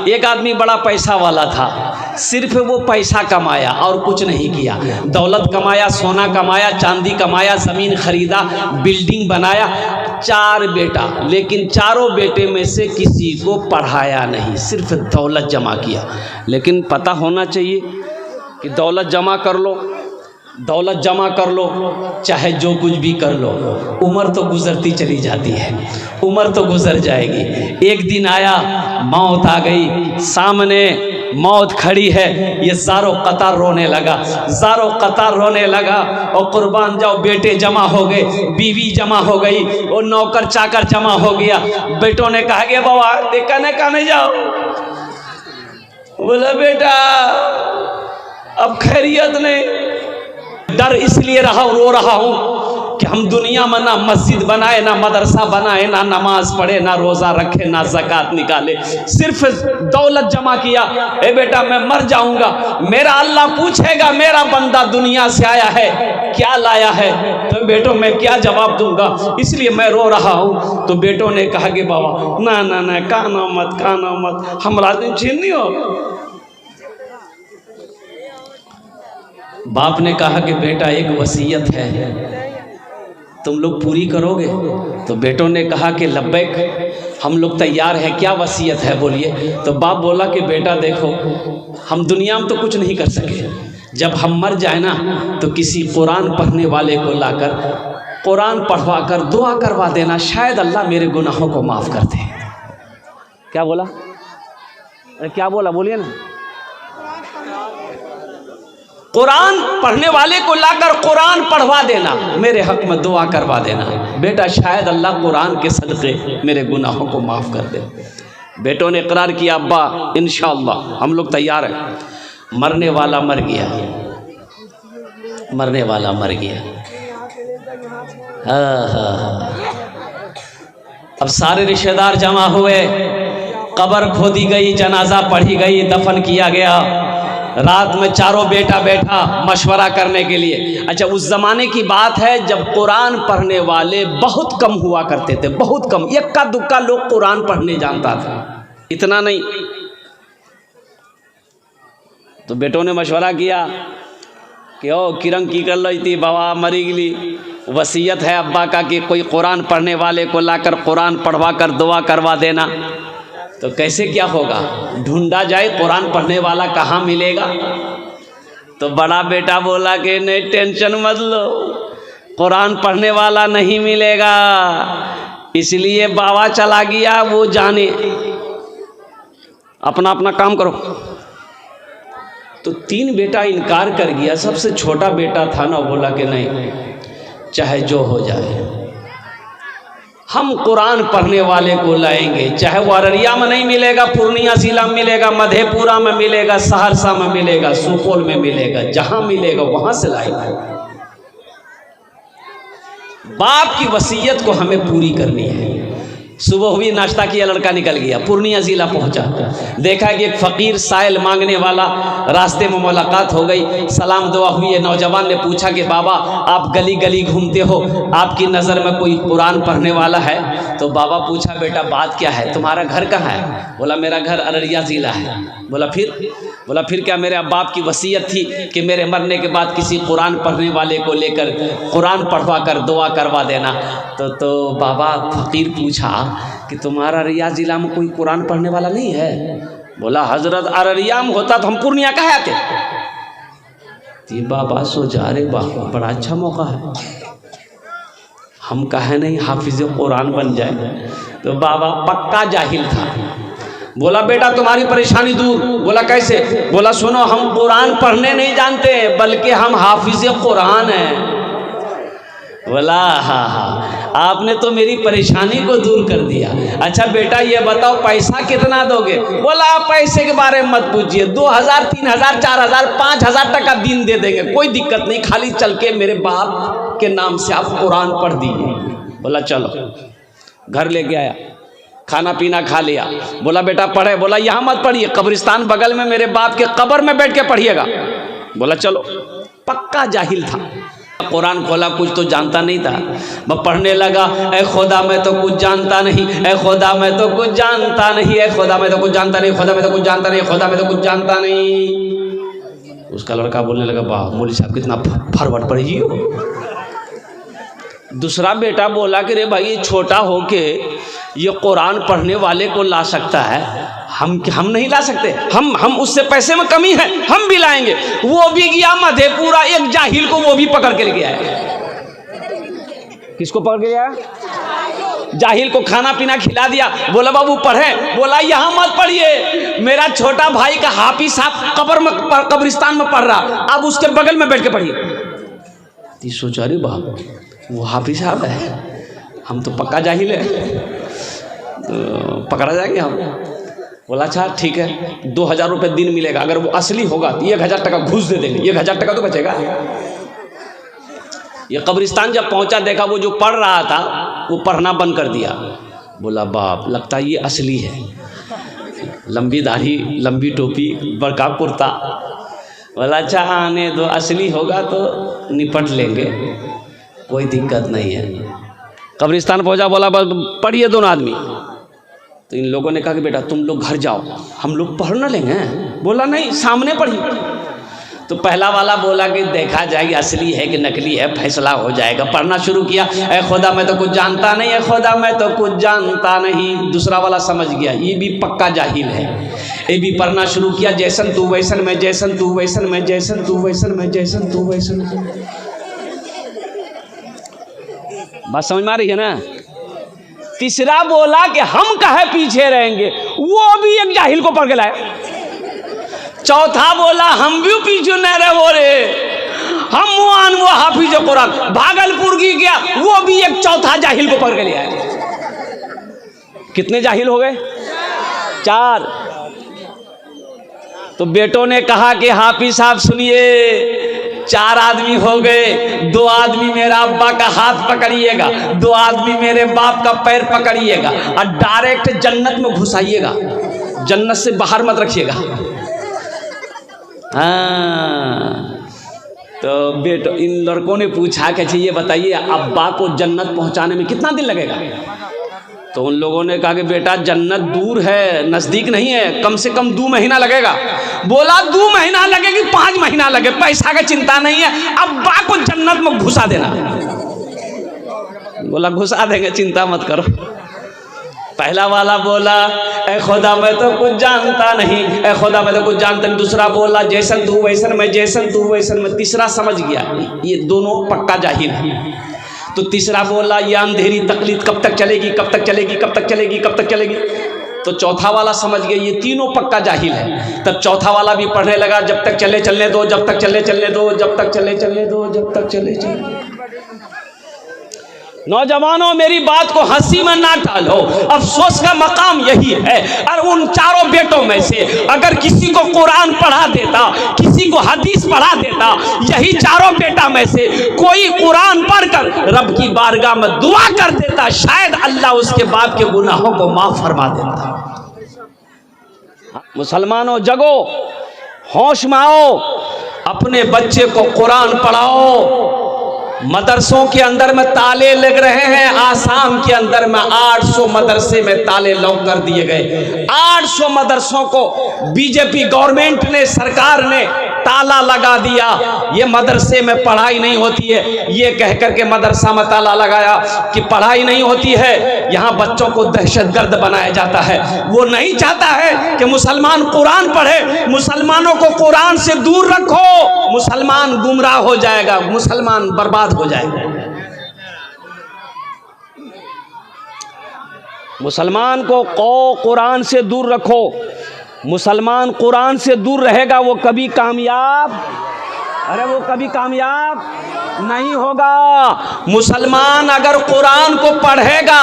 एक आदमी बड़ा पैसा वाला था, सिर्फ वो पैसा कमाया और कुछ नहीं किया। दौलत कमाया, सोना कमाया, चांदी कमाया, ज़मीन खरीदा, बिल्डिंग बनाया, 4 बेटा, लेकिन चारों बेटे में से किसी को पढ़ाया नहीं, सिर्फ दौलत जमा किया। लेकिन पता होना चाहिए कि दौलत जमा कर लो, दौलत जमा कर लो, चाहे जो कुछ भी कर लो, उम्र तो गुजरती चली जाती है, उम्र तो गुजर जाएगी। एक दिन आया, मौत आ गई, सामने मौत खड़ी है, ये ज़ारो कतार रोने लगा, ज़ारो कतार रोने लगा। और कुर्बान जाओ, बेटे जमा हो गए, बीवी जमा हो गई, और नौकर चाकर जमा हो गया। बेटों ने कहा कि बाबा देखने कहने जाओ। बोला बेटा अब खैरियत नहीं, डर इसलिए रहा, रो रहा हूँ कि हम दुनिया में ना मस्जिद बनाए, ना मदरसा बनाए, ना नमाज पढ़े, ना रोज़ा रखे, ना ज़कात निकाले, सिर्फ दौलत जमा किया। ए बेटा मैं मर जाऊंगा, मेरा अल्लाह पूछेगा मेरा बंदा दुनिया से आया है क्या लाया है, तो बेटों मैं क्या जवाब दूंगा, इसलिए मैं रो रहा हूँ। तो बेटों ने कहा कि बाबा ना ना ना, काना मत, हमारा दिन छीन नहीं हो। बाप ने कहा कि बेटा एक वसीयत है, तुम लोग पूरी करोगे? तो बेटों ने कहा कि लब्बैक, हम लोग तैयार हैं, क्या वसीयत है बोलिए। तो बाप बोला कि बेटा देखो, हम दुनिया में तो कुछ नहीं कर सके, जब हम मर जाए ना तो किसी कुरान पढ़ने वाले को लाकर कुरान पढ़वा कर दुआ करवा देना, शायद अल्लाह मेरे गुनाहों को माफ़ कर दे। क्या बोला? अरे क्या बोला बोलिए ना। कुरान पढ़ने वाले को लाकर कुरान पढ़वा देना, मेरे हक में दुआ करवा देना, बेटा शायद अल्लाह कुरान के सदक़े मेरे गुनाहों को माफ़ कर दे। बेटों ने इकरार किया, अब्बा इंशाअल्लाह हम लोग तैयार हैं। मरने वाला मर गया, मरने वाला मर गया। अब सारे रिश्तेदार जमा हुए, कब्र खोदी गई, जनाजा पढ़ी गई, दफन किया गया। रात में चारों बेटा बैठा मशवरा करने के लिए। अच्छा, उस ज़माने की बात है जब कुरान पढ़ने वाले बहुत कम हुआ करते थे, बहुत कम, इक्का दुक्का लोग कुरान पढ़ने जानता था, इतना नहीं। तो बेटों ने मशवरा किया कि ओ किरण की कर लो थी, बाबा मरी गली, वसीयत है अब्बा का कि कोई कुरान पढ़ने वाले को लाकर कुरान पढ़वा कर दुआ करवा देना। तो कैसे क्या होगा, ढूंढा जाए कुरान पढ़ने वाला कहाँ मिलेगा। तो बड़ा बेटा बोला कि नहीं टेंशन मत लो, कुरान पढ़ने वाला नहीं मिलेगा, इसलिए बाबा चला गया, वो जाने, अपना अपना काम करो। तो 3 बेटा इनकार कर गया, सबसे छोटा बेटा था ना, बोला कि नहीं चाहे जो हो जाए हम कुरान पढ़ने वाले को लाएंगे, चाहे वो अररिया में नहीं मिलेगा, पूर्णिया जिला में मिलेगा, मधेपुरा में मिलेगा, सहरसा में मिलेगा, सुपौल में मिलेगा, जहां मिलेगा वहां से लाएंगे। बाप की वसीयत को हमें पूरी करनी है। सुबह हुई, नाश्ता किया, लड़का निकल गया, पूर्णिया जिला पहुंचा, देखा कि एक फ़कीर साइल मांगने वाला, रास्ते में मुलाकात हो गई, सलाम दुआ हुई। नौजवान ने पूछा कि बाबा आप गली गली घूमते हो, आपकी नज़र में कोई कुरान पढ़ने वाला है? तो बाबा पूछा बेटा बात क्या है, तुम्हारा घर कहाँ है? बोला मेरा घर अररिया ज़िला है। बोला फिर क्या? मेरे बाप की वसीयत थी कि मेरे मरने के बाद किसी कुरान पढ़ने वाले को लेकर कुरान पढ़वा कर दुआ करवा देना। तो बाबा फ़कीर पूछा कि तुम्हारा अररिया ज़िला में कोई कुरान पढ़ने वाला नहीं है? बोला हजरत अररिया में होता तो हम पूर्णिया कहाँ आते। बाबा सोचा अरे बाबा बड़ा अच्छा मौका है, हम कहे नहीं हाफिज़ कुरान बन जाए। तो बाबा पक्का जाहिल था। बोला बेटा तुम्हारी परेशानी दूर। बोला कैसे? बोला सुनो, हम कुरान पढ़ने नहीं जानते बल्कि हम हाफिज़ कुरान हैं। बोला हाँ, आपने तो मेरी परेशानी को दूर कर दिया। अच्छा बेटा ये बताओ पैसा कितना दोगे? बोला आप पैसे के बारे में मत पूछिए, 2000 3000 4000 5000 टका दिन दे देंगे, कोई दिक्कत नहीं, खाली चल के मेरे बाप के नाम से आप कुरान पढ़ दीजिए। बोला चलो, घर लेके आया, खाना पीना खा लिया। बोला बेटा पढ़े? बोला यहाँ मत पढ़िए, कब्रिस्तान बगल में मेरे बाप के कब्र में बैठ के पढ़िएगा। बोला चलो, पक्का जाहिल था। कुरान खोला, कुछ तो जानता नहीं था। मैं पढ़ने लगा, ए खुदा मैं तो कुछ जानता नहीं, ए खुदा मैं तो कुछ जानता नहीं, ए खुदा मैं तो कुछ जानता नहीं, खुदा मैं तो कुछ जानता नहीं, खुदा मैं तो कुछ जानता नहीं। उसका लड़का बोलने लगा, वाह मौलवी साहब कितना फॉरवर्ड पढ़ी हो। दूसरा बेटा बोला कि रे भाई ये छोटा हो के ये कुरान पढ़ने वाले को ला सकता है, हम नहीं ला सकते, हम उससे पैसे में कमी है, हम भी लाएंगे। वो भी गया मधेपुरा, एक जाहिल को वो भी पकड़ के ले गया है। किसको पकड़ के गया? जाहिल को खाना पीना खिला दिया, बोला बाबू पढ़े, बोला यहाँ मत पढ़िए, मेरा छोटा भाई का हाफिज साहब कब्रिस्तान में पढ़ रहा, अब उसके बगल में बैठ के पढ़िए। सोचा रे बाप वो हाफिज साहब है, हम तो पक्का जाहिल है, तो पकड़ा जाएंगे हम। बोला अच्छा ठीक है, 2000 रुपये दिन मिलेगा, अगर वो असली होगा तो 1000 टका घूस दे देंगे, 1000 टका तो बचेगा। ये कब्रिस्तान जब पहुंचा, देखा वो जो पढ़ रहा था वो पढ़ना बंद कर दिया। बोला बाप लगता है ये असली है, लंबी दाढ़ी, लंबी टोपी, बड़का कुर्ता। बोला अच्छा आने दो, असली होगा तो निपट लेंगे, कोई दिक्कत नहीं है। कब्रिस्तान पहुंचा, बोला बस पढ़िए दोनों आदमी। तो इन लोगों ने कहा कि बेटा तुम लोग घर जाओ, हम लोग पढ़ न लेंगे। बोला नहीं सामने पढ़िए। तो पहला वाला बोला कि देखा जाएगी असली है कि नकली है, फैसला हो जाएगा। पढ़ना शुरू किया, ए खुदा मैं तो कुछ जानता नहीं, ए खुदा मैं तो कुछ जानता नहीं। दूसरा वाला समझ गया ये भी पक्का जाहिल है, ये भी पढ़ना शुरू किया, जैसन तू वैसन मैं, जैसन तू वैसन मैं, जैसन तू वैसन मैं, जैसन तू वैसन। बात समझ में आ रही है ना? तीसरा बोला कि हम कहे पीछे रहेंगे, वो भी एक जाहिल को पकड़ के लाए। चौथा बोला हम भी पीछे नहीं रहे, वो रे हम वो हाफिज कुरान भागलपुर की गया, वो भी एक चौथा जाहिल को पकड़ के ले आए। कितने जाहिल हो गए? 4। तो बेटों ने कहा कि हाफिज साहब सुनिए, 4 आदमी हो गए, 2 आदमी मेरा अब्बा का हाथ पकड़िएगा, 2 आदमी मेरे बाप का पैर पकड़िएगा और डायरेक्ट जन्नत में घुसाइएगा, जन्नत से बाहर मत रखिएगा। हाँ तो बेटो इन लड़कों ने पूछा कि ये बताइए अब्बा को जन्नत पहुंचाने में कितना दिन लगेगा? तो उन लोगों ने कहा कि बेटा जन्नत दूर है, नज़दीक नहीं है, कम से कम 2 महीना लगेगा। बोला 2 महीना लगेगी, 5 महीना लगे, पैसा का चिंता नहीं है, अब्बा को जन्नत में घुसा देना। बोला घुसा देंगे, चिंता मत करो। पहला वाला बोला ए खुदा मैं तो कुछ जानता नहीं, ए खुदा मैं तो कुछ जानता नहीं। दूसरा बोला जैसन तू वैसन मैं, जैसन तू वैसन मैं। तीसरा समझ गया ये दोनों पक्का जाहिल है। तो तीसरा बोला ये अंधेरी तकलीफ कब तक चलेगी, कब तक चलेगी, कब तक चलेगी, कब तक चलेगी। तो चौथा वाला समझ गया ये तीनों पक्का जाहिल है। तब चौथा वाला भी पढ़ने लगा, जब तक चले चलने दो, जब तक चले चलने दो, जब तक चले चलने दो, जब तक चले चलने। नौजवानों मेरी बात को हंसी में ना टालो, अफसोस का मकाम यही है। और उन चारों बेटों में से अगर किसी को कुरान पढ़ा देता, किसी को हदीस पढ़ा देता, यही चारों बेटा में से कोई कुरान पढ़कर रब की बारगाह में दुआ कर देता, शायद अल्लाह उसके बाप के गुनाहों को माफ फरमा देता। मुसलमानों जगो, होश में आओ, अपने बच्चे को कुरान पढ़ाओ। मदरसों के अंदर में ताले लग रहे हैं, आसाम के अंदर में 800 मदरसे में ताले लॉक कर दिए गए। 800 मदरसों को बीजेपी गवर्नमेंट ने, सरकार ने ताला लगा दिया। ये मदरसे में पढ़ाई नहीं होती है, ये कह करके मदरसा में ताला लगाया कि पढ़ाई नहीं होती है, यहाँ बच्चों को दहशतगर्द बनाया जाता है। वो नहीं चाहता है कि मुसलमान कुरान पढ़े। मुसलमानों को कुरान से दूर रखो, मुसलमान गुमराह हो जाएगा, मुसलमान बर्बाद हो जाएगा। मुसलमान को कुरान से दूर रखो। मुसलमान कुरान से दूर रहेगा वो कभी कामयाब, वो कभी कामयाब नहीं होगा। मुसलमान अगर कुरान को पढ़ेगा